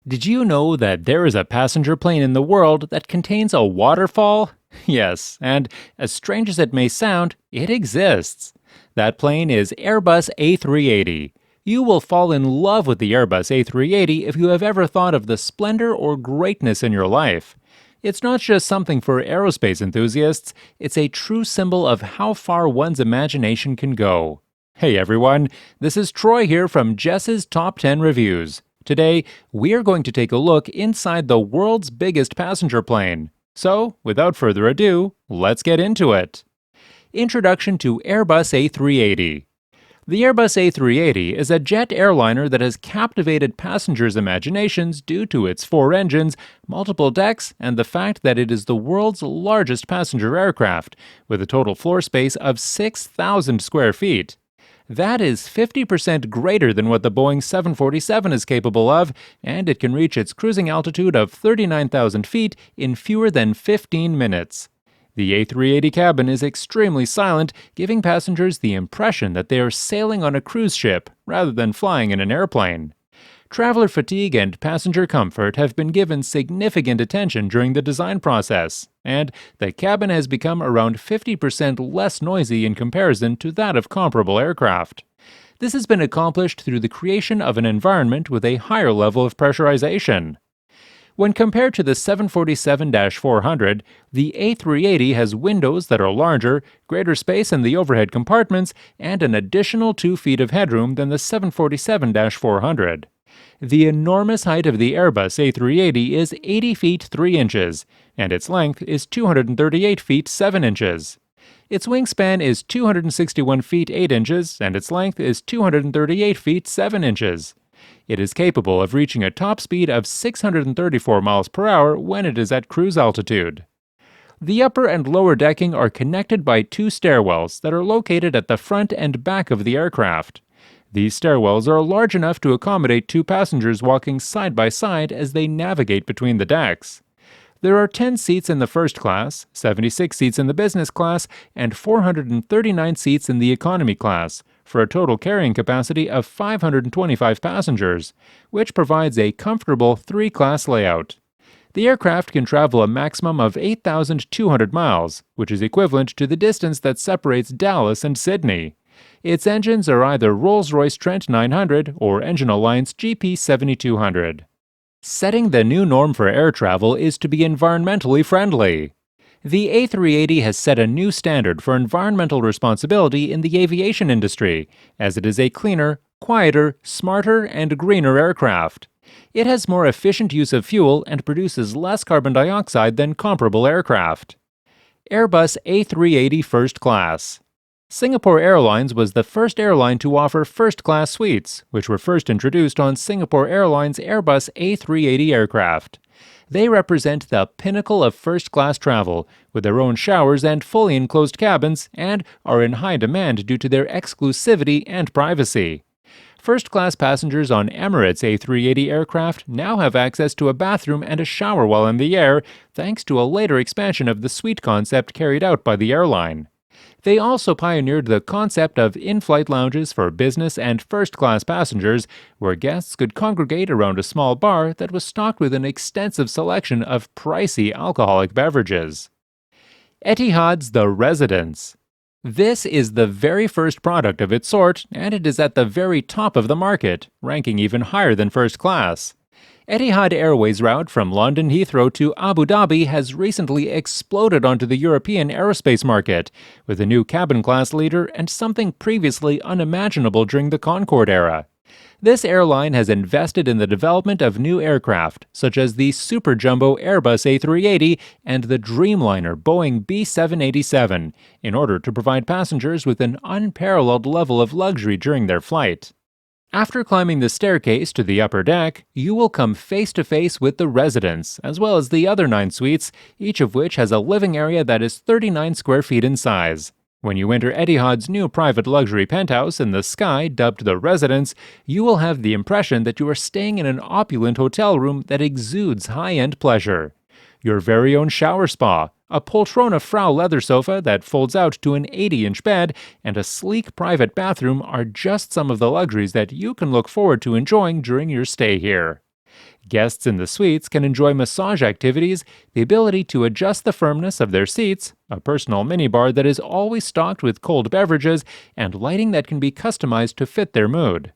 Did you know that there is a passenger plane in the world that contains a waterfall? Yes, and as strange as it may sound, it exists. That plane is Airbus A380. You will fall in love with the Airbus A380 if you have ever thought of the splendor or greatness in your life. It's not just something for aerospace enthusiasts, it's a true symbol of how far one's imagination can go. Hey everyone, this is Troy here from Jess's Top 10 Reviews. Today, we are going to take a look inside the world's biggest passenger plane. So, without further ado, let's get into it. Introduction to Airbus A380. The Airbus A380 is a jet airliner that has captivated passengers' imaginations due to its 4 engines, multiple decks, and the fact that it is the world's largest passenger aircraft, with a total floor space of 6,000 square feet. That is 50% greater than what the Boeing 747 is capable of, and it can reach its cruising altitude of 39,000 feet in fewer than 15 minutes. The A380 cabin is extremely silent, giving passengers the impression that they are sailing on a cruise ship rather than flying in an airplane. Traveler fatigue and passenger comfort have been given significant attention during the design process, and the cabin has become around 50% less noisy in comparison to that of comparable aircraft. This has been accomplished through the creation of an environment with a higher level of pressurization. When compared to the 747-400, the A380 has windows that are larger, greater space in the overhead compartments, and an additional 2 feet of headroom than the 747-400. The enormous height of the Airbus A380 is 80 feet 3 inches, and its length is 238 feet 7 inches. Its wingspan is 261 feet 8 inches, and its length is 238 feet 7 inches. It is capable of reaching a top speed of 634 miles per hour when it is at cruise altitude. The upper and lower decking are connected by 2 stairwells that are located at the front and back of the aircraft. These stairwells are large enough to accommodate 2 passengers walking side by side as they navigate between the decks. There are 10 seats in the first class, 76 seats in the business class, and 439 seats in the economy class, for a total carrying capacity of 525 passengers, which provides a comfortable 3-class layout. The aircraft can travel a maximum of 8,200 miles, which is equivalent to the distance that separates Dallas and Sydney. Its engines are either Rolls-Royce Trent 900 or Engine Alliance GP 7200. Setting the new norm for air travel is to be environmentally friendly. The A380 has set a new standard for environmental responsibility in the aviation industry, as it is a cleaner, quieter, smarter, and greener aircraft. It has more efficient use of fuel and produces less carbon dioxide than comparable aircraft. Airbus A380 First Class. Singapore Airlines was the first airline to offer first-class suites, which were first introduced on Singapore Airlines' Airbus A380 aircraft. They represent the pinnacle of first-class travel, with their own showers and fully enclosed cabins, and are in high demand due to their exclusivity and privacy. First-class passengers on Emirates A380 aircraft now have access to a bathroom and a shower while in the air, thanks to a later expansion of the suite concept carried out by the airline. They also pioneered the concept of in-flight lounges for business and first-class passengers, where guests could congregate around a small bar that was stocked with an extensive selection of pricey alcoholic beverages. Etihad's The Residence. This is the very first product of its sort, and it is at the very top of the market, ranking even higher than first class. Etihad Airways' route from London Heathrow to Abu Dhabi has recently exploded onto the European aerospace market, with a new cabin class leader and something previously unimaginable during the Concorde era. This airline has invested in the development of new aircraft, such as the super jumbo Airbus A380 and the Dreamliner Boeing B787, in order to provide passengers with an unparalleled level of luxury during their flight. After climbing the staircase to the upper deck, you will come face to face with the residence, as well as the other 9 suites, each of which has a living area that is 39 square feet in size. When you enter Etihad's new private luxury penthouse in the sky, dubbed the Residence, you will have the impression that you are staying in an opulent hotel room that exudes high-end pleasure. Your very own shower spa, a Poltrona Frau leather sofa that folds out to an 80-inch bed, and a sleek private bathroom are just some of the luxuries that you can look forward to enjoying during your stay here. Guests in the suites can enjoy massage activities, the ability to adjust the firmness of their seats, a personal minibar that is always stocked with cold beverages, and lighting that can be customized to fit their mood.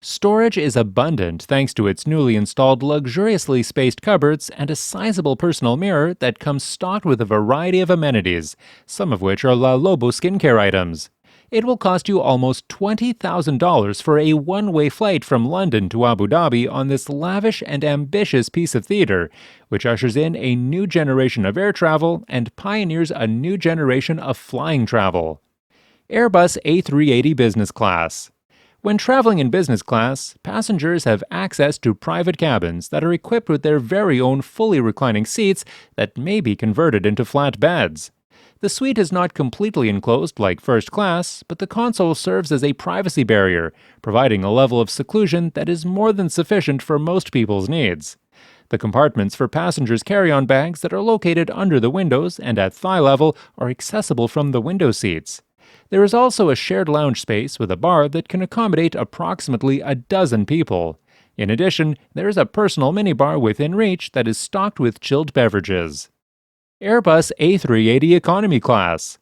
Storage is abundant thanks to its newly installed luxuriously spaced cupboards and a sizable personal mirror that comes stocked with a variety of amenities, some of which are La Lobo skincare items. It will cost you almost $20,000 for a one-way flight from London to Abu Dhabi on this lavish and ambitious piece of theater, which ushers in a new generation of air travel and pioneers a new generation of flying travel. Airbus A380 Business Class. When traveling in business class, passengers have access to private cabins that are equipped with their very own fully reclining seats that may be converted into flat beds. The suite is not completely enclosed like first class, but the console serves as a privacy barrier, providing a level of seclusion that is more than sufficient for most people's needs. The compartments for passengers' carry-on bags that are located under the windows and at thigh level are accessible from the window seats. There is also a shared lounge space with a bar that can accommodate approximately a dozen people. In addition, there is a personal minibar within reach that is stocked with chilled beverages. Airbus A380 Economy Class.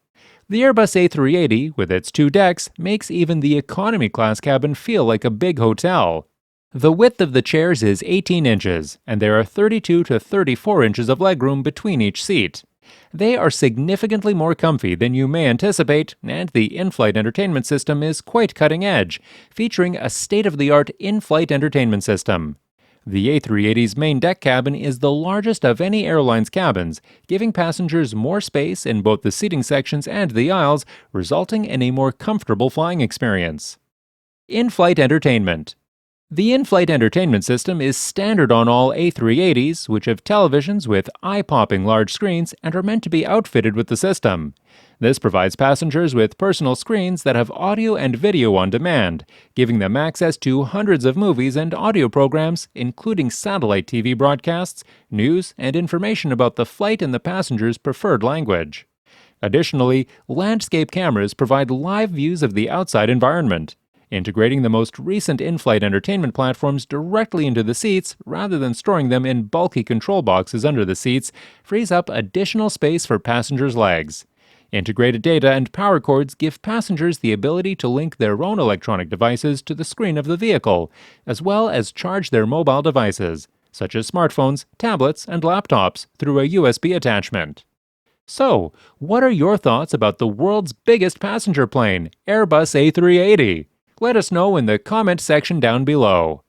The Airbus A380, with its 2 decks, makes even the economy class cabin feel like a big hotel. The width of the chairs is 18 inches, and there are 32 to 34 inches of legroom between each seat. They are significantly more comfy than you may anticipate, and the in-flight entertainment system is quite cutting edge, featuring a state-of-the-art in-flight entertainment system. The A380's main deck cabin is the largest of any airline's cabins, giving passengers more space in both the seating sections and the aisles, resulting in a more comfortable flying experience. In-flight entertainment. The in-flight entertainment system is standard on all A380s, which have televisions with eye-popping large screens and are meant to be outfitted with the system. This provides passengers with personal screens that have audio and video on demand, giving them access to hundreds of movies and audio programs, including satellite TV broadcasts, news, and information about the flight in the passenger's preferred language. Additionally, landscape cameras provide live views of the outside environment. Integrating the most recent in-flight entertainment platforms directly into the seats rather than storing them in bulky control boxes under the seats frees up additional space for passengers' legs. Integrated data and power cords give passengers the ability to link their own electronic devices to the screen of the vehicle, as well as charge their mobile devices, such as smartphones, tablets, and laptops, through a USB attachment. So, what are your thoughts about the world's biggest passenger plane, Airbus A380? Let us know in the comment section down below.